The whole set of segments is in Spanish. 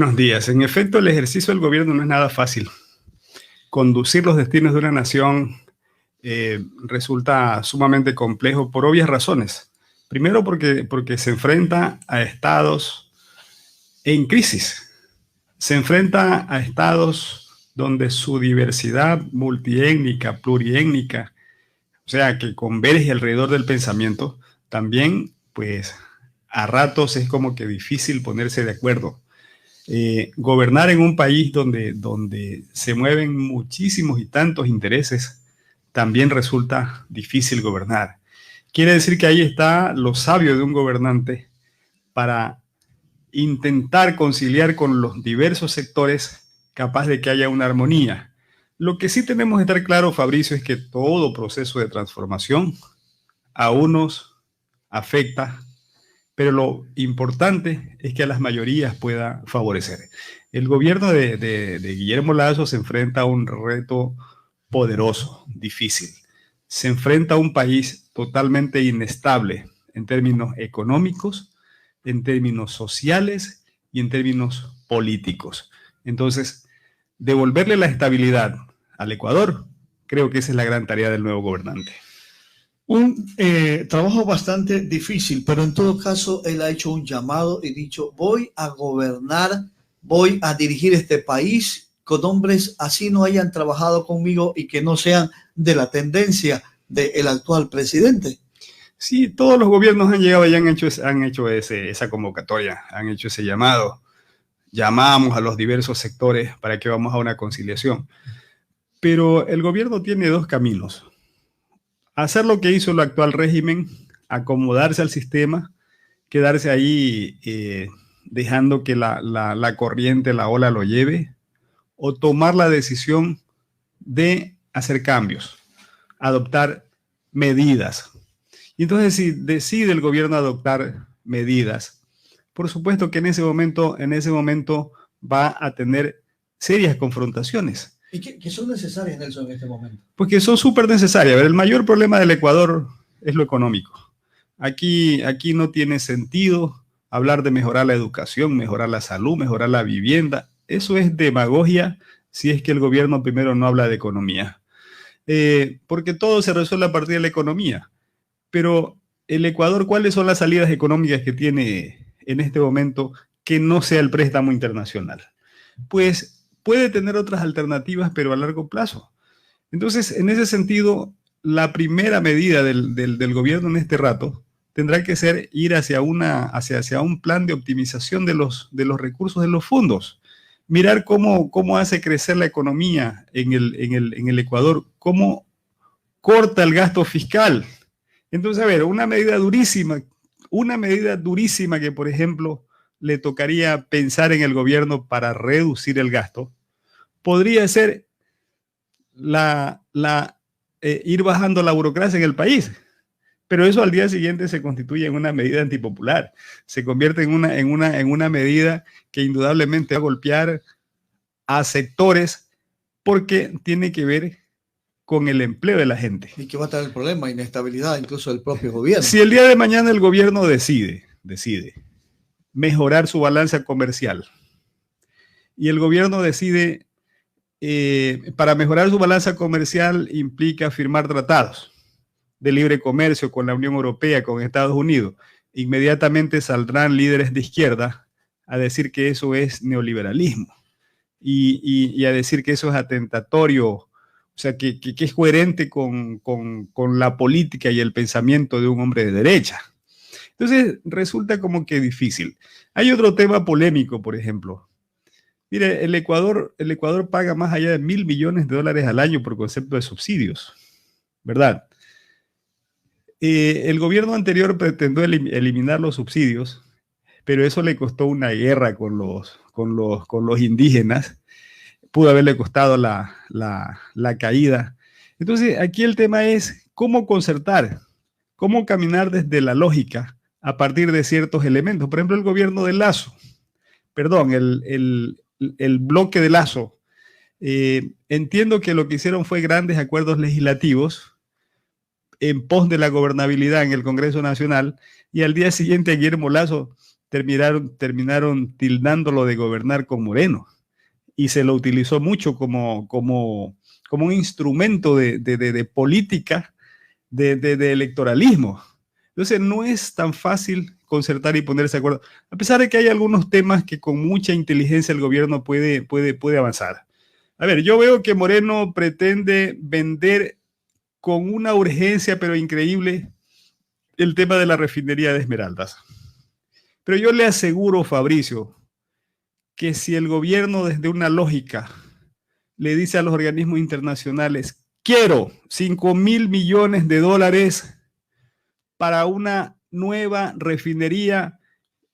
Buenos días. En efecto, el ejercicio del gobierno no es nada fácil. Conducir los destinos de una nación resulta sumamente complejo por obvias razones. Primero, porque se enfrenta a estados en crisis. Se enfrenta a estados donde su diversidad multiétnica, pluriétnica, o sea, que converge alrededor del pensamiento, también, pues, a ratos es como que difícil ponerse de acuerdo. Gobernar en un país donde se mueven muchísimos y tantos intereses, también resulta difícil gobernar. Quiere decir que ahí está lo sabio de un gobernante para intentar conciliar con los diversos sectores, capaz de que haya una armonía. Lo que sí tenemos que estar claro, Fabricio, es que todo proceso de transformación a unos afecta, pero lo importante es que a las mayorías pueda favorecer. El gobierno de Guillermo Lasso se enfrenta a un reto poderoso, difícil. Se enfrenta a un país totalmente inestable en términos económicos, en términos sociales y en términos políticos. Entonces, devolverle la estabilidad al Ecuador, creo que esa es la gran tarea del nuevo gobernante. Un trabajo bastante difícil, pero en todo caso él ha hecho un llamado y dicho: voy a gobernar, voy a dirigir este país con hombres así no hayan trabajado conmigo y que no sean de la tendencia del actual presidente. Sí, todos los gobiernos han llegado y han hecho esa convocatoria, han hecho ese llamado. Llamamos a los diversos sectores para que vamos a una conciliación. Pero el gobierno tiene dos caminos: hacer lo que hizo el actual régimen, acomodarse al sistema, quedarse ahí dejando que la corriente, la ola lo lleve, o tomar la decisión de hacer cambios, adoptar medidas. Y entonces, si decide el gobierno adoptar medidas, por supuesto que en ese momento va a tener serias confrontaciones. ¿Y qué son necesarias, Nelson, en este momento? Pues que son súper necesarias. A ver, el mayor problema del Ecuador es lo económico. Aquí no tiene sentido hablar de mejorar la educación, mejorar la salud, mejorar la vivienda. Eso es demagogia si es que el gobierno primero no habla de economía. Porque todo se resuelve a partir de la economía. Pero el Ecuador, ¿cuáles son las salidas económicas que tiene en este momento que no sea el préstamo internacional? Pues puede tener otras alternativas, pero a largo plazo. Entonces, en ese sentido, la primera medida del gobierno en este rato tendrá que ser ir hacia un plan de optimización de los recursos de los fondos. Mirar cómo hace crecer la economía en el Ecuador, cómo corta el gasto fiscal. Entonces, a ver, una medida durísima que, por ejemplo, le tocaría pensar en el gobierno para reducir el gasto, podría ser ir bajando la burocracia en el país. Pero eso al día siguiente se constituye en una medida antipopular, se convierte en una medida que indudablemente va a golpear a sectores porque tiene que ver con el empleo de la gente. ¿Y qué va a traer el problema? Inestabilidad incluso del propio gobierno. Si el día de mañana el gobierno decide mejorar su balanza comercial y el gobierno decide para mejorar su balanza comercial implica firmar tratados de libre comercio con la Unión Europea, con Estados Unidos, inmediatamente saldrán líderes de izquierda a decir que eso es neoliberalismo y a decir que eso es atentatorio, o sea, que es coherente con la política y el pensamiento de un hombre de derecha. Entonces, resulta como que difícil. Hay otro tema polémico, por ejemplo. Mire, el Ecuador paga más allá de $1.000 millones al año por concepto de subsidios, ¿verdad? El gobierno anterior pretendió eliminar los subsidios, pero eso le costó una guerra con los indígenas. Pudo haberle costado la caída. Entonces, aquí el tema es cómo concertar, cómo caminar desde la lógica a partir de ciertos elementos. Por ejemplo, el gobierno de Lasso, el bloque de Lasso, entiendo que lo que hicieron fue grandes acuerdos legislativos en pos de la gobernabilidad en el Congreso Nacional, y al día siguiente a Guillermo Lasso terminaron tildándolo de gobernar con Moreno y se lo utilizó mucho como un instrumento de política, de electoralismo. Entonces no es tan fácil concertar y ponerse de acuerdo, a pesar de que hay algunos temas que con mucha inteligencia el gobierno puede avanzar. A ver, yo veo que Moreno pretende vender con una urgencia pero increíble el tema de la refinería de Esmeraldas. Pero yo le aseguro, Fabricio, que si el gobierno desde una lógica le dice a los organismos internacionales, quiero 5.000 millones de dólares para una nueva refinería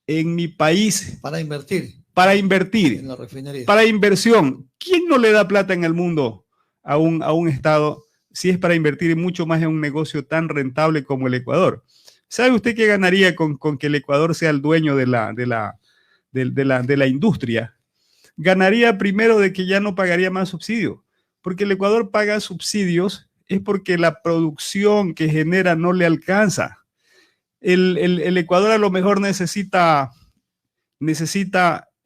en mi país. Para invertir. Para invertir. En la refinería. Para inversión. ¿Quién no le da plata en el mundo a un Estado si es para invertir mucho más en un negocio tan rentable como el Ecuador? ¿Sabe usted qué ganaría con que el Ecuador sea el dueño de la industria? Ganaría primero de que ya no pagaría más subsidio, porque el Ecuador paga subsidios es porque la producción que genera no le alcanza. El Ecuador a lo mejor necesita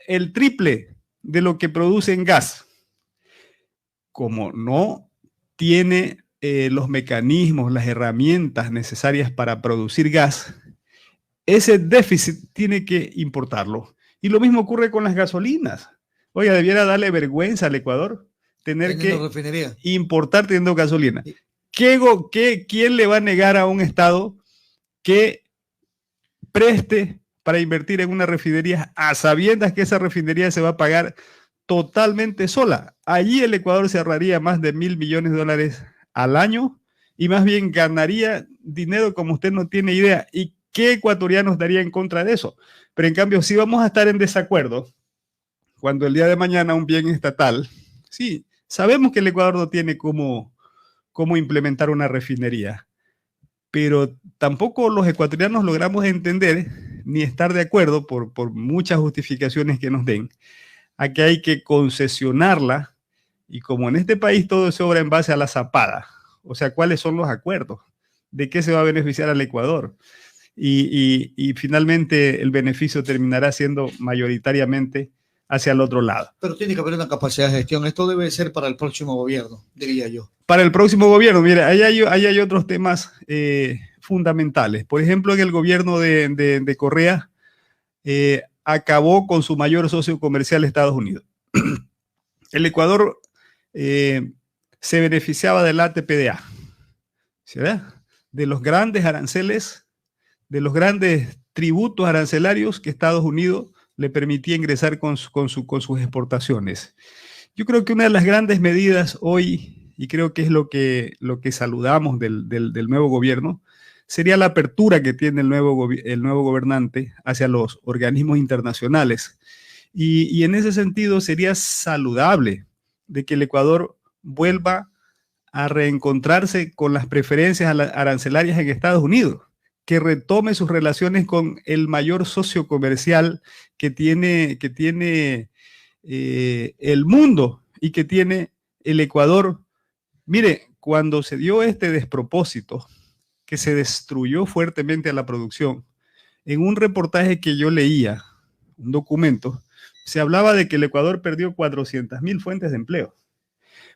el triple de lo que produce en gas. Como no tiene los mecanismos, las herramientas necesarias para producir gas, ese déficit tiene que importarlo. Y lo mismo ocurre con las gasolinas. Oiga, debiera darle vergüenza al Ecuador tener que importar teniendo gasolina. ¿Quién le va a negar a un Estado que preste para invertir en una refinería a sabiendas que esa refinería se va a pagar totalmente sola? Allí el Ecuador se ahorraría más de 1.000 millones de dólares al año y más bien ganaría dinero como usted no tiene idea. ¿Y qué ecuatorianos daría en contra de eso? Pero en cambio, si vamos a estar en desacuerdo, cuando el día de mañana un bien estatal, sí, sabemos que el Ecuador no tiene cómo implementar una refinería, pero tampoco los ecuatorianos logramos entender ni estar de acuerdo por muchas justificaciones que nos den a que hay que concesionarla, y como en este país todo se obra en base a la zapada, o sea, ¿cuáles son los acuerdos? ¿De qué se va a beneficiar al Ecuador? Y finalmente el beneficio terminará siendo mayoritariamente hacia el otro lado. Pero tiene que haber una capacidad de gestión. Esto debe ser para el próximo gobierno, diría yo. Para el próximo gobierno, mira, ahí hay otros temas fundamentales. Por ejemplo, en el gobierno de Correa acabó con su mayor socio comercial, Estados Unidos. El Ecuador se beneficiaba del ATPDA, ¿verdad? De los grandes aranceles, de los grandes tributos arancelarios que Estados Unidos le permitía ingresar con sus exportaciones. Yo creo que una de las grandes medidas hoy, y creo que es lo que saludamos del nuevo gobierno, sería la apertura que tiene el nuevo gobernante hacia los organismos internacionales. Y en ese sentido sería saludable de que el Ecuador vuelva a reencontrarse con las preferencias arancelarias en Estados Unidos, que retome sus relaciones con el mayor socio comercial que tiene el mundo y que tiene el Ecuador. Mire, cuando se dio este despropósito, que se destruyó fuertemente a la producción, en un reportaje que yo leía, un documento, se hablaba de que el Ecuador perdió 400.000 fuentes de empleo,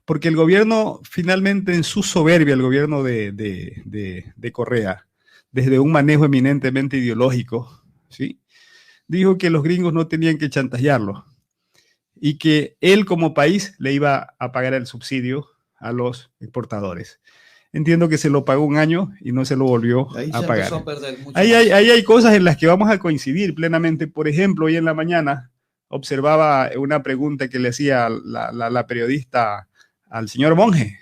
porque el gobierno finalmente en su soberbia, el gobierno de Correa, desde un manejo eminentemente ideológico, ¿sí?, dijo que los gringos no tenían que chantajearlo y que él como país le iba a pagar el subsidio a los exportadores. Entiendo que se lo pagó un año y no se lo volvió a pagar. Ahí hay cosas en las que vamos a coincidir plenamente. Por ejemplo, hoy en la mañana observaba una pregunta que le hacía la periodista al señor Monge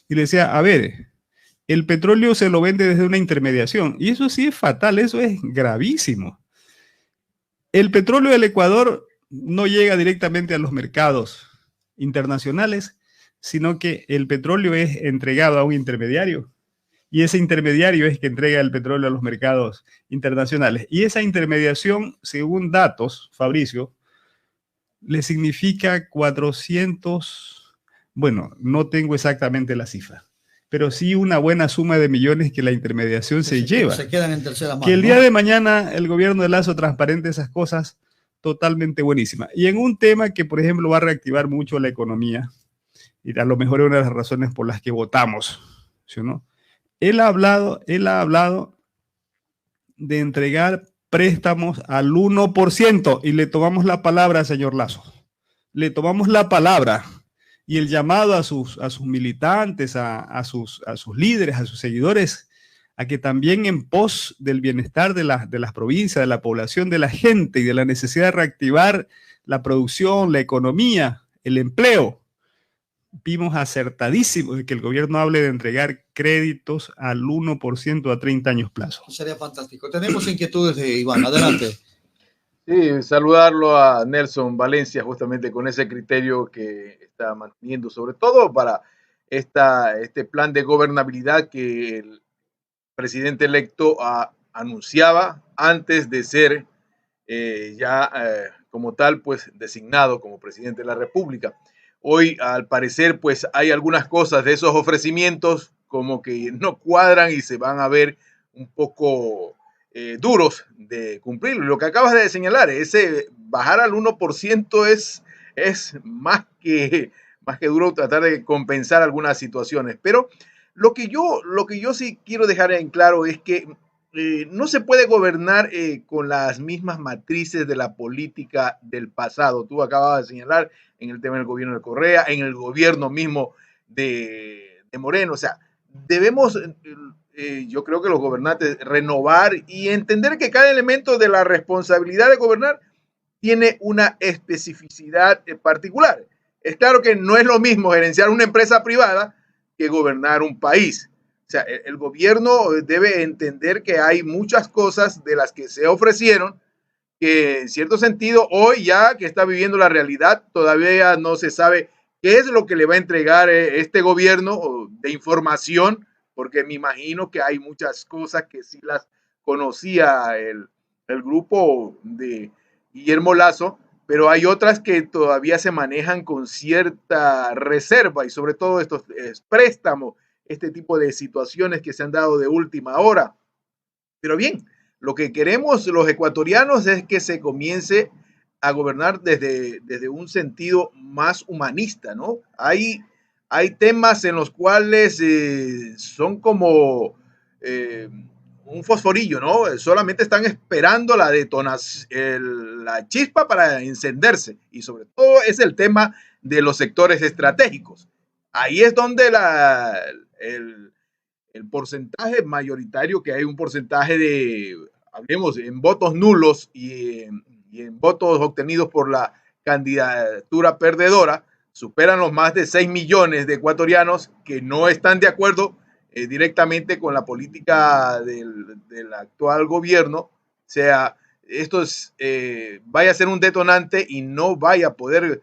y le decía, a ver, el petróleo se lo vende desde una intermediación y eso sí es fatal, eso es gravísimo. El petróleo del Ecuador no llega directamente a los mercados internacionales, sino que el petróleo es entregado a un intermediario y ese intermediario es que entrega el petróleo a los mercados internacionales. Y esa intermediación, según datos, Fabricio, le significa 400, bueno, no tengo exactamente la cifra, pero sí una buena suma de millones que la intermediación se lleva. Se quedan en tercera mano. Que el día de mañana el gobierno de Lazo transparente esas cosas, totalmente buenísima. Y en un tema que, por ejemplo, va a reactivar mucho la economía, y a lo mejor es una de las razones por las que votamos, ¿sí o no? Él ha hablado de entregar préstamos al 1% y le tomamos la palabra, señor Lazo. Le tomamos la palabra y el llamado a sus militantes, a sus líderes, a sus seguidores, a que también en pos del bienestar de las provincias, de la población, de la gente y de la necesidad de reactivar la producción, la economía, el empleo, vimos acertadísimo de que el gobierno hable de entregar créditos al 1% a 30 años plazo. Sería fantástico. Tenemos inquietudes de Iván. Adelante. Sí, saludarlo a Nelson Valencia justamente con ese criterio que está manteniendo, sobre todo para este plan de gobernabilidad que el presidente electo anunciaba antes de ser como tal, pues designado como presidente de la República. Hoy, al parecer, pues hay algunas cosas de esos ofrecimientos como que no cuadran y se van a ver un poco duros de cumplir. Lo que acabas de señalar, ese bajar al 1% es más que duro tratar de compensar algunas situaciones. Pero lo que yo sí quiero dejar en claro es que no se puede gobernar con las mismas matrices de la política del pasado. Tú acabas de señalar en el tema del gobierno de Correa, en el gobierno mismo de Moreno. O sea, debemos, yo creo que los gobernantes, renovar y entender que cada elemento de la responsabilidad de gobernar tiene una especificidad particular. Es claro que no es lo mismo gerenciar una empresa privada que gobernar un país. O sea, el gobierno debe entender que hay muchas cosas de las que se ofrecieron que en cierto sentido hoy ya que está viviendo la realidad todavía no se sabe qué es lo que le va a entregar este gobierno de información, porque me imagino que hay muchas cosas que sí las conocía el grupo de Guillermo Lazo, pero hay otras que todavía se manejan con cierta reserva y sobre todo estos préstamos, este tipo de situaciones que se han dado de última hora. Pero bien, lo que queremos los ecuatorianos es que se comience a gobernar desde un sentido más humanista, ¿no? Hay temas en los cuales son como un fosforillo, ¿no? Solamente están esperando la detonación, la chispa para encenderse. Y sobre todo es el tema de los sectores estratégicos. Ahí es donde el porcentaje mayoritario, que hay un porcentaje de, hablemos, en votos nulos y en votos obtenidos por la candidatura perdedora, superan los más de 6 millones de ecuatorianos que no están de acuerdo directamente con la política del actual gobierno. O sea, esto vaya a ser un detonante y no vaya a poder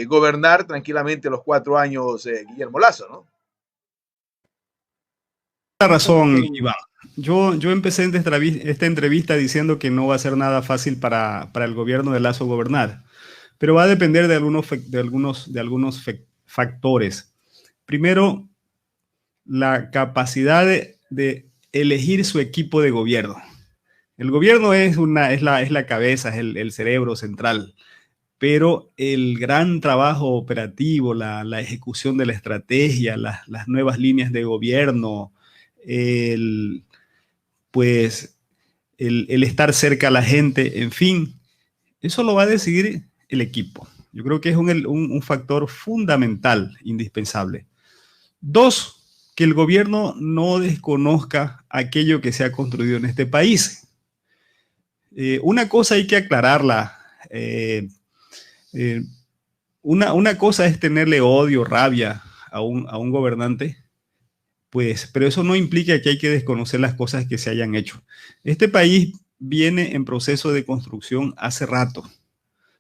gobernar tranquilamente los 4 años Guillermo Lazo, ¿no? Razón, Iván. Yo empecé esta entrevista diciendo que no va a ser nada fácil para el gobierno de Lazo gobernar, pero va a depender de algunos factores. Primero, la capacidad de elegir su equipo de gobierno. El gobierno es la cabeza, es el cerebro central, pero el gran trabajo operativo, la ejecución de la estrategia, las nuevas líneas de gobierno, el estar cerca a la gente, en fin, eso lo va a decidir el equipo. Yo creo que es un factor fundamental, indispensable. Dos, que el gobierno no desconozca aquello que se ha construido en este país. Una cosa hay que aclararla. Una cosa es tenerle odio, rabia a un gobernante, pero eso no implica que hay que desconocer las cosas que se hayan hecho. Este país viene en proceso de construcción hace rato.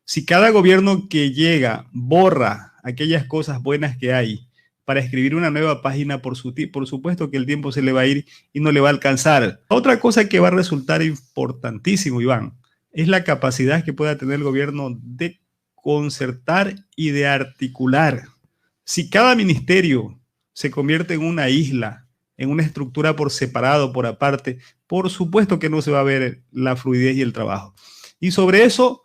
Si cada gobierno que llega borra aquellas cosas buenas que hay para escribir una nueva página, por supuesto que el tiempo se le va a ir y no le va a alcanzar. Otra cosa que va a resultar importantísimo, Iván, es la capacidad que pueda tener el gobierno de concertar y de articular. Si cada ministerio se convierte en una isla, en una estructura por separado, por aparte, por supuesto que no se va a ver la fluidez y el trabajo. Y sobre eso,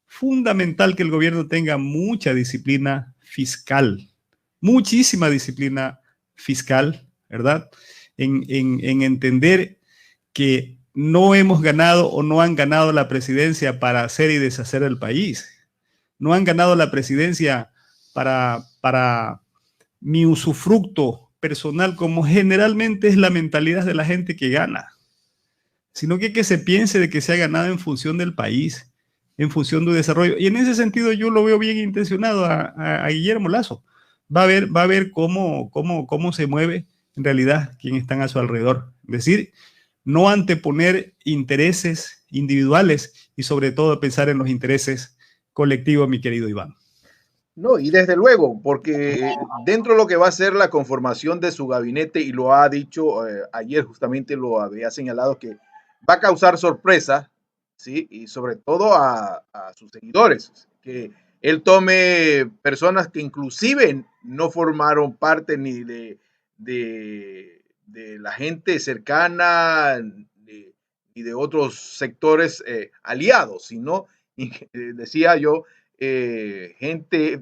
fundamental que el gobierno tenga mucha disciplina fiscal, muchísima disciplina fiscal, ¿verdad? En entender que no hemos ganado o no han ganado la presidencia para hacer y deshacer el país. No han ganado la presidencia para mi usufructo personal, como generalmente es la mentalidad de la gente que gana, sino que se piense de que se ha ganado en función del país, en función del desarrollo. Y en ese sentido yo lo veo bien intencionado a Guillermo Lasso. Va a ver cómo se mueve en realidad quienes están a su alrededor. Es decir, no anteponer intereses individuales y sobre todo pensar en los intereses colectivos, mi querido Iván. No, y desde luego, porque dentro de lo que va a ser la conformación de su gabinete, y lo ha dicho ayer, justamente lo había señalado, que va a causar sorpresa, ¿sí? Y sobre todo a sus seguidores, que él tome personas que inclusive no formaron parte ni de la gente cercana ni de otros sectores aliados, sino, decía yo, gente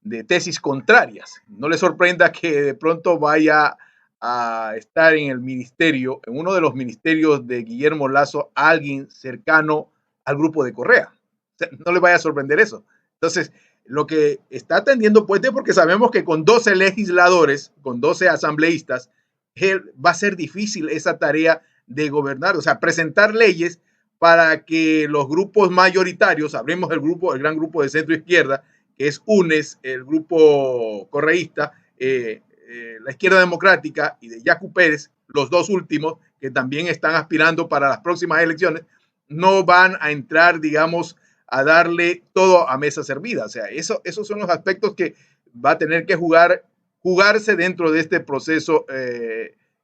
de tesis contrarias. No le sorprenda que de pronto vaya a estar en el ministerio, en uno de los ministerios de Guillermo Lasso, alguien cercano al grupo de Correa. O sea, no le vaya a sorprender eso. Entonces, lo que está atendiendo Puente, porque sabemos que con 12 legisladores, con 12 asambleístas, va a ser difícil esa tarea de gobernar, o sea, presentar leyes para que los grupos mayoritarios, hablemos del gran grupo de centro izquierda, que es UNES, el grupo correísta, la izquierda democrática y de Yacu Pérez, los dos últimos, que también están aspirando para las próximas elecciones, no van a entrar, digamos, a darle todo a mesa servida. O sea, esos son los aspectos que va a tener que jugarse dentro de este proceso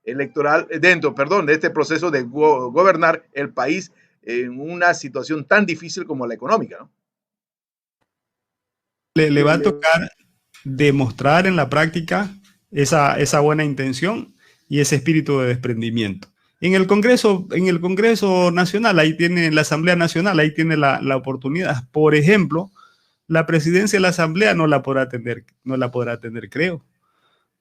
electoral, de este proceso de gobernar el país en una situación tan difícil como la económica, ¿no? Le va a tocar demostrar en la práctica esa buena intención y ese espíritu de desprendimiento. En el Congreso Nacional, ahí tiene la Asamblea Nacional, ahí tiene la oportunidad. Por ejemplo, la presidencia de la Asamblea no la podrá tener, creo.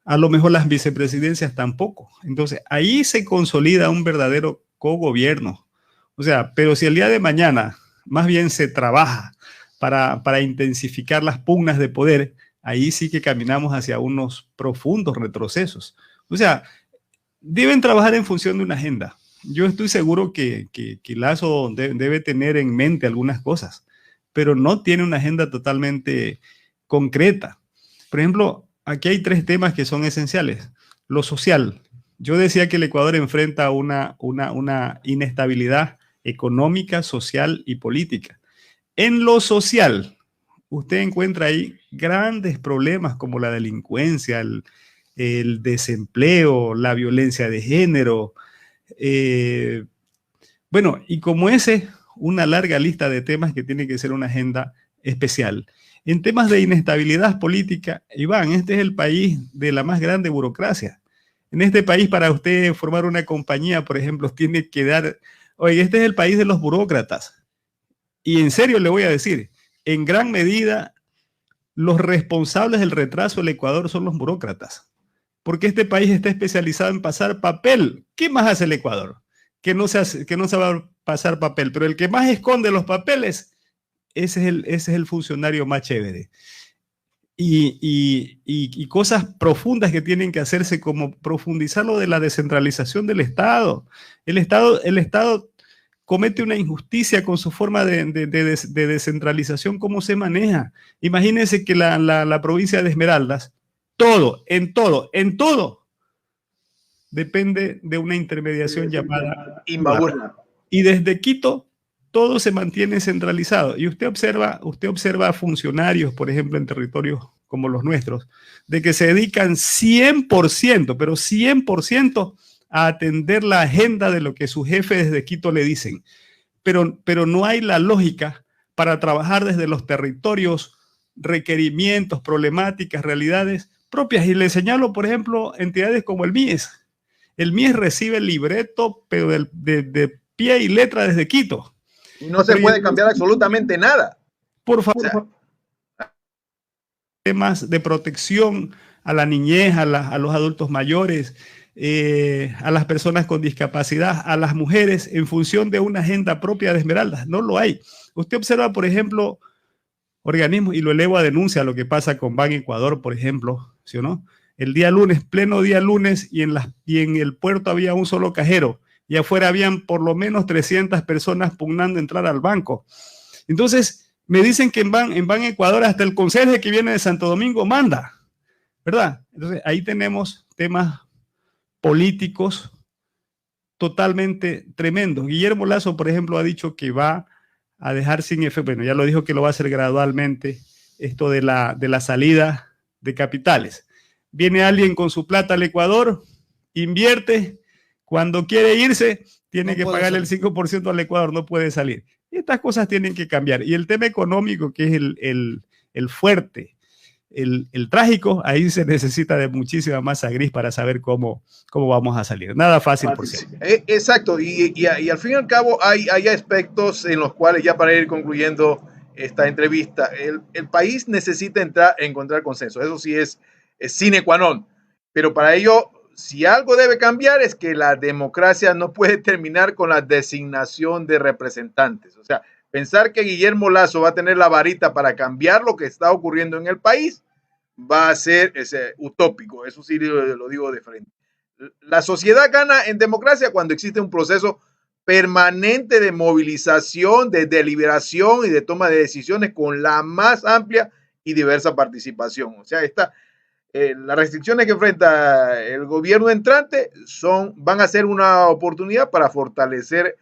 A lo mejor las vicepresidencias tampoco. Entonces, ahí se consolida un verdadero cogobierno. O sea, pero si el día de mañana más bien se trabaja para intensificar las pugnas de poder, ahí sí que caminamos hacia unos profundos retrocesos. O sea, deben trabajar en función de una agenda. Yo estoy seguro que Lasso debe tener en mente algunas cosas, pero no tiene una agenda totalmente concreta. Por ejemplo, aquí hay 3 temas que son esenciales. Lo social. Yo decía que el Ecuador enfrenta una inestabilidad económica, social y política. En lo social, usted encuentra ahí grandes problemas como la delincuencia, el desempleo, la violencia de género. Bueno, y como ese, una larga lista de temas que tiene que ser una agenda especial. En temas de inestabilidad política, Iván, este es el país de la más grande burocracia. En este país, para usted formar una compañía, por ejemplo, tiene que dar... Oye, este es el país de los burócratas. Y en serio le voy a decir, en gran medida, los responsables del retraso del Ecuador son los burócratas. Porque este país está especializado en pasar papel. ¿Qué más hace el Ecuador? Que no se va a pasar papel. Pero el que más esconde los papeles, ese es el funcionario más chévere. Y cosas profundas que tienen que hacerse, como profundizar lo de la descentralización del Estado. El Estado comete una injusticia con su forma de descentralización, cómo se maneja. Imagínense que la provincia de Esmeraldas, en todo, depende de una intermediación llamada Imbabura. Y desde Quito, todo se mantiene centralizado. Y usted observa funcionarios, por ejemplo, en territorios como los nuestros, de que se dedican 100%, pero 100% a atender la agenda de lo que su jefe desde Quito le dicen. Pero no hay la lógica para trabajar desde los territorios, requerimientos, problemáticas, realidades, propias. Y le señalo, por ejemplo, entidades como el MIES. El MIES recibe el libreto, pero de pie y letra desde Quito. Y no se puede cambiar absolutamente nada. Por favor, O sea, temas de protección a la niñez, a los adultos mayores, a las personas con discapacidad, a las mujeres, en función de una agenda propia de Esmeraldas. No lo hay. Usted observa, por ejemplo, organismos, y lo elevo a denuncia, lo que pasa con Ban Ecuador, por ejemplo, ¿sí o no? El día lunes, pleno día lunes, y en el puerto había un solo cajero, y afuera habían por lo menos 300 personas pugnando entrar al banco. Entonces, me dicen que en Ban Ecuador hasta el conserje que viene de Santo Domingo manda, ¿verdad? Entonces, ahí tenemos temas políticos totalmente tremendos. Guillermo Lasso, por ejemplo, ha dicho que va a dejar sin efecto, bueno, ya lo dijo que lo va a hacer gradualmente, esto de la salida de capitales. Viene alguien con su plata al Ecuador, invierte, cuando quiere irse, tiene que pagarle el 5% al Ecuador, no puede salir. Y estas cosas tienen que cambiar. Y el tema económico, que es el fuerte, el trágico, ahí se necesita de muchísima masa gris para saber cómo vamos a salir. Nada fácil, por cierto. Exacto, y al fin y al cabo hay aspectos en los cuales, ya para ir concluyendo esta entrevista, el país necesita encontrar consenso. Eso sí es sine qua non. Pero para ello, si algo debe cambiar, es que la democracia no puede terminar con la designación de representantes. O sea, pensar que Guillermo Lasso va a tener la varita para cambiar lo que está ocurriendo en el país va a ser utópico. Eso sí lo digo de frente. La sociedad gana en democracia cuando existe un proceso permanente de movilización, de deliberación y de toma de decisiones con la más amplia y diversa participación. O sea, las restricciones que enfrenta el gobierno entrante van a ser una oportunidad para fortalecer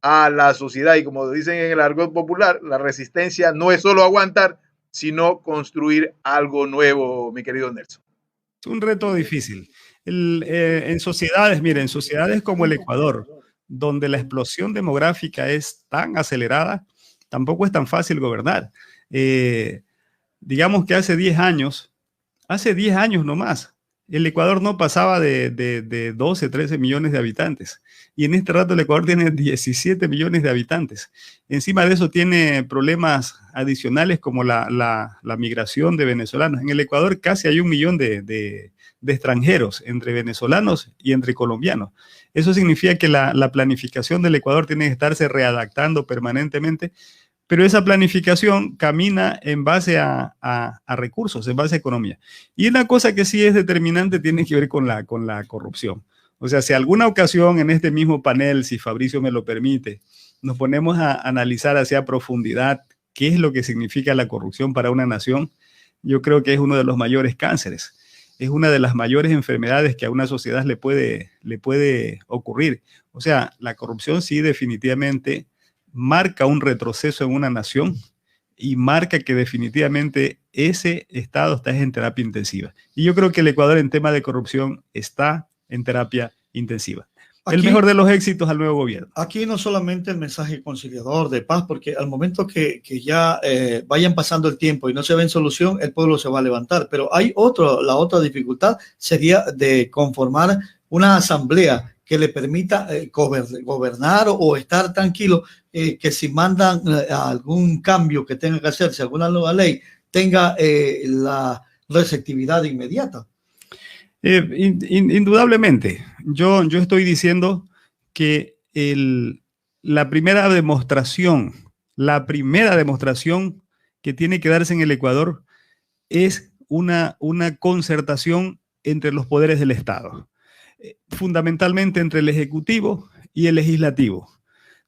a la sociedad. Y como dicen en el argot popular, la resistencia no es solo aguantar, sino construir algo nuevo, mi querido Nelson. Es un reto difícil. En sociedades, miren, en sociedades como el Ecuador, donde la explosión demográfica es tan acelerada, tampoco es tan fácil gobernar. Digamos que hace 10 años nomás, el Ecuador no pasaba de 12, 13 millones de habitantes. Y en este rato el Ecuador tiene 17 millones de habitantes. Encima de eso tiene problemas adicionales como la migración de venezolanos. En el Ecuador casi hay 1 millón de extranjeros, entre venezolanos y entre colombianos. Eso significa que la planificación del Ecuador tiene que estarse readaptando permanentemente, pero esa planificación camina en base a recursos, en base a economía. Y una cosa que sí es determinante tiene que ver con la corrupción. O sea, si alguna ocasión en este mismo panel, si Fabricio me lo permite, nos ponemos a analizar hacia profundidad qué es lo que significa la corrupción para una nación, yo creo que es uno de los mayores cánceres. Es una de las mayores enfermedades que a una sociedad le puede ocurrir. O sea, la corrupción sí definitivamente marca un retroceso en una nación y marca que definitivamente ese estado está en terapia intensiva. Y yo creo que el Ecuador en tema de corrupción está en terapia intensiva. Aquí, el mejor de los éxitos al nuevo gobierno. Aquí no solamente el mensaje conciliador de paz, porque al momento que ya vayan pasando el tiempo y no se ven solución, el pueblo se va a levantar. Pero hay la otra dificultad sería de conformar una asamblea que le permita gobernar o estar tranquilo, que si mandan algún cambio que tenga que hacerse, alguna nueva ley, tenga la receptividad inmediata. Indudablemente. Yo estoy diciendo que la primera demostración que tiene que darse en el Ecuador es una concertación entre los poderes del Estado, fundamentalmente entre el Ejecutivo y el Legislativo.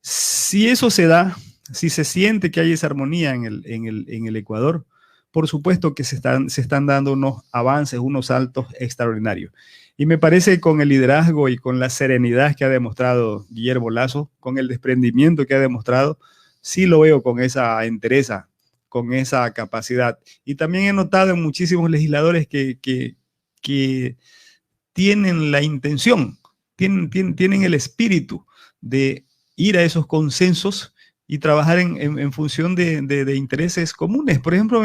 Si eso se da, si se siente que hay esa armonía en el Ecuador, por supuesto que se están dando unos avances, unos saltos extraordinarios. Y me parece que con el liderazgo y con la serenidad que ha demostrado Guillermo Lasso, con el desprendimiento que ha demostrado, sí lo veo con esa entereza, con esa capacidad. Y también he notado en muchísimos legisladores que tienen la intención, tienen el espíritu de ir a esos consensos y trabajar en función de intereses comunes. Por ejemplo,